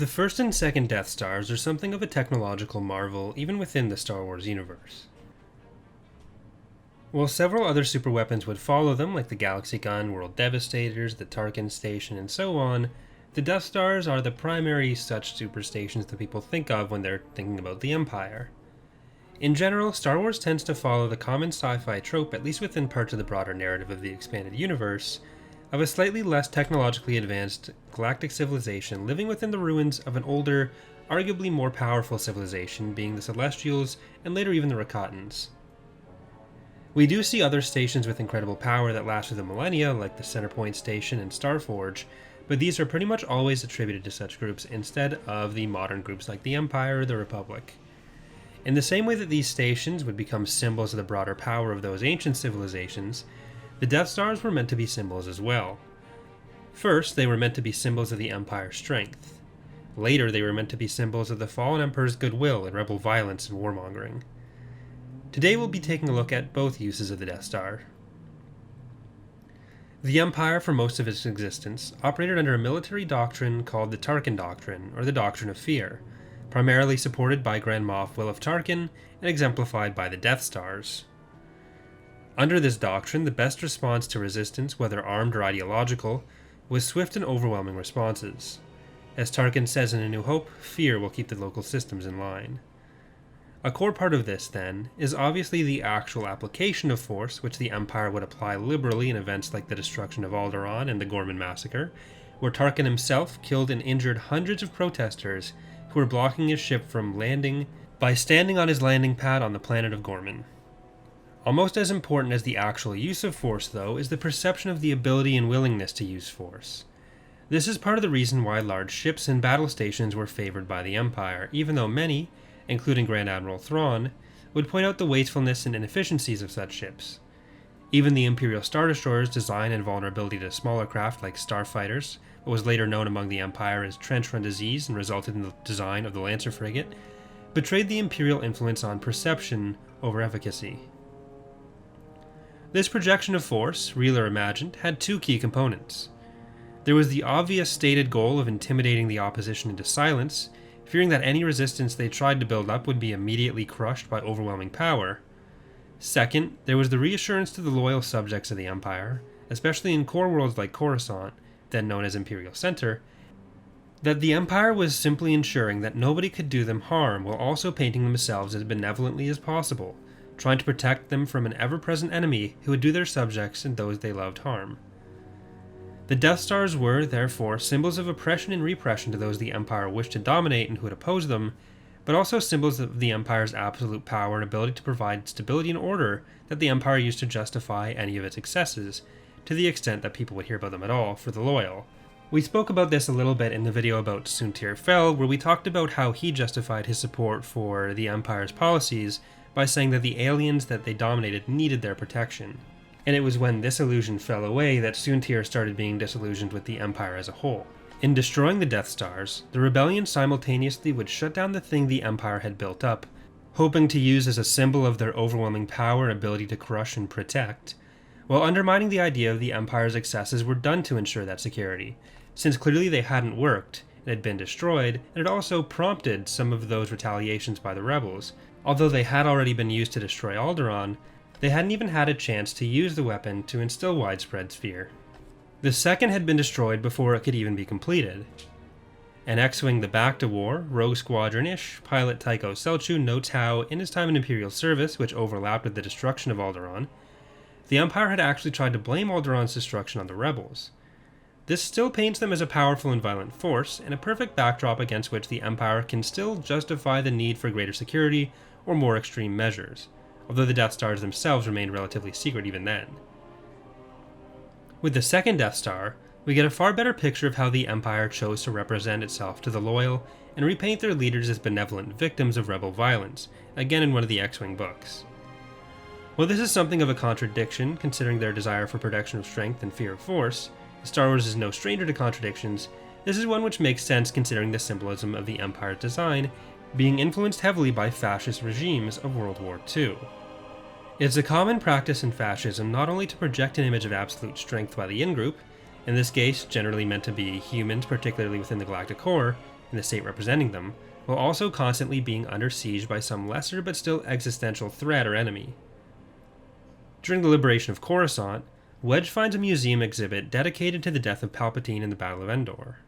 The first and second Death Stars are something of a technological marvel even within the Star Wars universe. While several other superweapons would follow them, like the Galaxy Gun, World Devastators, the Tarkin Station, and so on, the Death Stars are the primary such superstations that people think of when they're thinking about the Empire. In general, Star Wars tends to follow the common sci-fi trope, at least within parts of the broader narrative of the expanded universe, of a slightly less technologically advanced galactic civilization living within the ruins of an older, arguably more powerful civilization, being the Celestials and later even the Rakatans. We do see other stations with incredible power that last through the millennia, like the Centerpoint Station and Starforge, but these are pretty much always attributed to such groups instead of the modern groups like the Empire or the Republic. In the same way that these stations would become symbols of the broader power of those ancient civilizations, the Death Stars were meant to be symbols as well. First, they were meant to be symbols of the Empire's strength. Later, they were meant to be symbols of the fallen Emperor's goodwill and rebel violence and warmongering. Today we'll be taking a look at both uses of the Death Star. The Empire, for most of its existence, operated under a military doctrine called the Tarkin Doctrine, or the Doctrine of Fear, primarily supported by Grand Moff Wilf Tarkin and exemplified by the Death Stars. Under this doctrine, the best response to resistance, whether armed or ideological, was swift and overwhelming responses. As Tarkin says in A New Hope, fear will keep the local systems in line. A core part of this, then, is obviously the actual application of force, which the Empire would apply liberally in events like the destruction of Alderaan and the Gorman Massacre, where Tarkin himself killed and injured hundreds of protesters who were blocking his ship from landing by standing on his landing pad on the planet of Gorman. Almost as important as the actual use of force, though, is the perception of the ability and willingness to use force. This is part of the reason why large ships and battle stations were favored by the Empire, even though many, including Grand Admiral Thrawn, would point out the wastefulness and inefficiencies of such ships. Even the Imperial Star Destroyer's design and vulnerability to smaller craft like starfighters, what was later known among the Empire as trench run disease and resulted in the design of the Lancer frigate, betrayed the Imperial influence on perception over efficacy. This projection of force, real or imagined, had two key components. There was the obvious stated goal of intimidating the opposition into silence, fearing that any resistance they tried to build up would be immediately crushed by overwhelming power. Second, there was the reassurance to the loyal subjects of the Empire, especially in core worlds like Coruscant, then known as Imperial Center, that the Empire was simply ensuring that nobody could do them harm while also painting themselves as benevolently as possible, trying to protect them from an ever-present enemy who would do their subjects and those they loved harm. The Death Stars were, therefore, symbols of oppression and repression to those the Empire wished to dominate and who would oppose them, but also symbols of the Empire's absolute power and ability to provide stability and order that the Empire used to justify any of its excesses, to the extent that people would hear about them at all, for the loyal. We spoke about this a little bit in the video about Soontir Fel, where we talked about how he justified his support for the Empire's policies by saying that the aliens that they dominated needed their protection. And it was when this illusion fell away that Soontir started being disillusioned with the Empire as a whole. In destroying the Death Stars, the rebellion simultaneously would shut down the thing the Empire had built up, hoping to use as a symbol of their overwhelming power and ability to crush and protect, while undermining the idea of the Empire's excesses were done to ensure that security, since clearly they hadn't worked, and had been destroyed, and it also prompted some of those retaliations by the rebels. Although they had already been used to destroy Alderaan, they hadn't even had a chance to use the weapon to instill widespread fear. The second had been destroyed before it could even be completed. An X-Wing the Back to War, Rogue Squadron-ish, pilot Tycho Selchu notes how, in his time in Imperial service, which overlapped with the destruction of Alderaan, the Empire had actually tried to blame Alderaan's destruction on the rebels. This still paints them as a powerful and violent force, and a perfect backdrop against which the Empire can still justify the need for greater security or more extreme measures, although the Death Stars themselves remained relatively secret even then. With the second Death Star, we get a far better picture of how the Empire chose to represent itself to the loyal and repaint their leaders as benevolent victims of rebel violence, again in one of the X-Wing books. While this is something of a contradiction, considering their desire for protection of strength and fear of force, Star Wars is no stranger to contradictions, this is one which makes sense considering the symbolism of the Empire's design being influenced heavily by fascist regimes of World War II. It's a common practice in fascism not only to project an image of absolute strength by the in-group, in this case generally meant to be humans, particularly within the galactic core, in the state representing them, while also constantly being under siege by some lesser but still existential threat or enemy. During the liberation of Coruscant, Wedge finds a museum exhibit dedicated to the death of Palpatine in the Battle of Endor.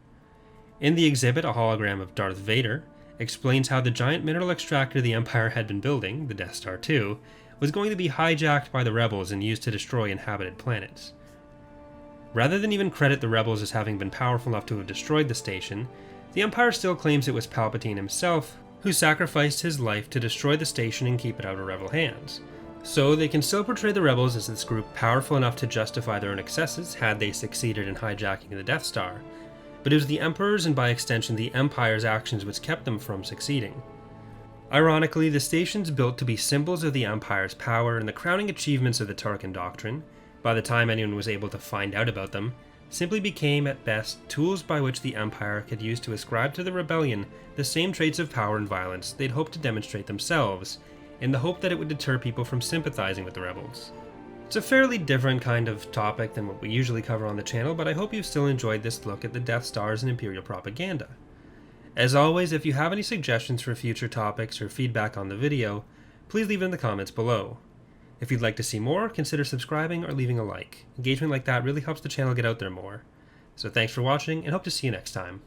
In the exhibit, a hologram of Darth Vader explains how the giant mineral extractor the Empire had been building, the Death Star 2, was going to be hijacked by the rebels and used to destroy inhabited planets. Rather than even credit the rebels as having been powerful enough to have destroyed the station, the Empire still claims it was Palpatine himself who sacrificed his life to destroy the station and keep it out of rebel hands. So they can still portray the rebels as this group powerful enough to justify their own excesses had they succeeded in hijacking the Death Star, but it was the Emperor's and by extension the Empire's actions which kept them from succeeding. Ironically, the stations built to be symbols of the Empire's power and the crowning achievements of the Tarkin Doctrine, by the time anyone was able to find out about them, simply became at best tools by which the Empire could use to ascribe to the rebellion the same traits of power and violence they'd hoped to demonstrate themselves, in the hope that it would deter people from sympathizing with the rebels. It's a fairly different kind of topic than what we usually cover on the channel, but I hope you've still enjoyed this look at the Death Stars and Imperial propaganda. As always, if you have any suggestions for future topics or feedback on the video, please leave it in the comments below. If you'd like to see more, consider subscribing or leaving a like. Engagement like that really helps the channel get out there more. So thanks for watching, and hope to see you next time.